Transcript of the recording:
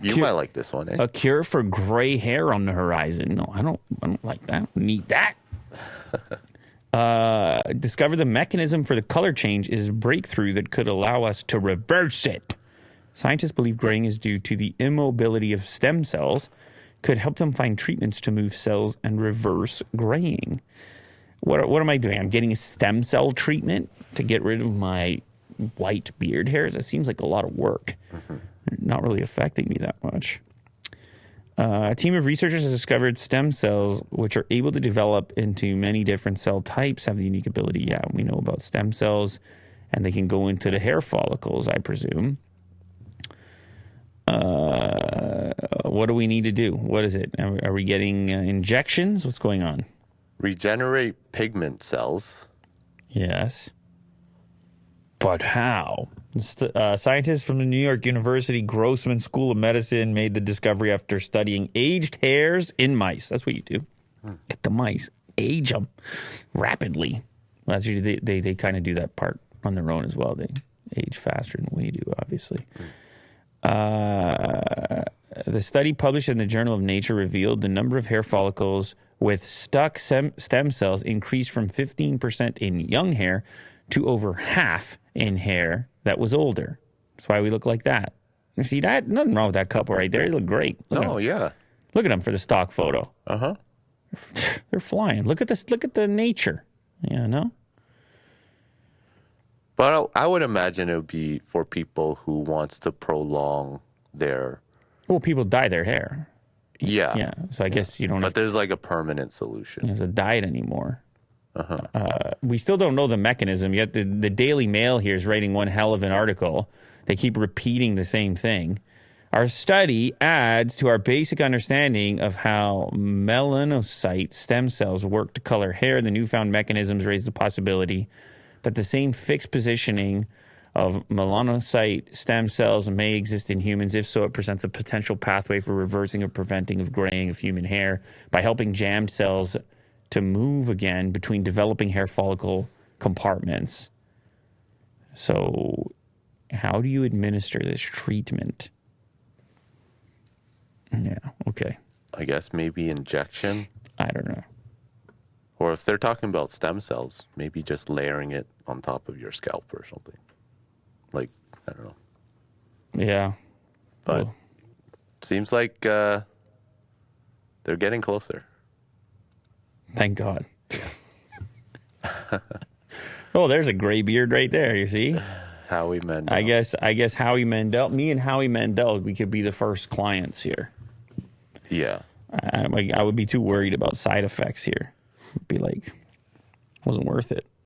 You might like this one, eh? A cure for gray hair on the horizon. No, I don't like that. Need that. Discover the mechanism for the color change is a breakthrough that could allow us to reverse it. Scientists believe graying is due to the immobility of stem cells, could help them find treatments to move cells and reverse graying. What am I doing? I'm getting a stem cell treatment to get rid of my white beard hairs. That seems like a lot of work. Not really affecting me that much. A team of researchers has discovered stem cells, which are able to develop into many different cell types, have the unique ability. Yeah, we know about stem cells, and they can go into the hair follicles, I presume. What do we need to do? What is it? Are we getting injections? What's going on? Regenerate pigment cells. Yes. But how? Scientists from the New York University Grossman School of Medicine made the discovery after studying aged hairs in mice. That's what you do. Get the mice, age them rapidly. Well, that's usually they kind of do that part on their own as well. They age faster than we do, obviously. The study published in the Journal of Nature revealed the number of hair follicles with stuck stem cells increased from 15% in young hair to over half in hair that was older. That's why we look like that. You see that? Nothing wrong with that couple right there. They look great. Yeah. Look at them for the stock photo. Uh-huh. They're flying. Look at this. Look at the nature. Yeah, no? But I would imagine it would be for people who wants to prolong their... Well, people dye their hair. Yeah. Yeah. So I guess you don't have But there's like a permanent solution. to dye it anymore. We still don't know the mechanism yet. The Daily Mail here is writing one hell of an article. They keep repeating the same thing. Our study adds to our basic understanding of how melanocyte stem cells work to color hair. The newfound mechanisms raise the possibility that the same fixed positioning of melanocyte stem cells may exist in humans. If so, it presents a potential pathway for reversing or preventing of graying of human hair by helping jammed cells to move again between developing hair follicle compartments. So how do you administer this treatment? Yeah, okay. I guess maybe injection. I don't know. Or if they're talking about stem cells, maybe just layering it on top of your scalp or something. Like, I don't know. Yeah. But Well, seems like they're getting closer. thank God. Oh, there's a gray beard right there, you see? Howie Mandel. I guess Howie Mandel, me and Howie Mandel, we could be the first clients here. Yeah. I would be too worried about side effects here. It'd be like, wasn't worth it.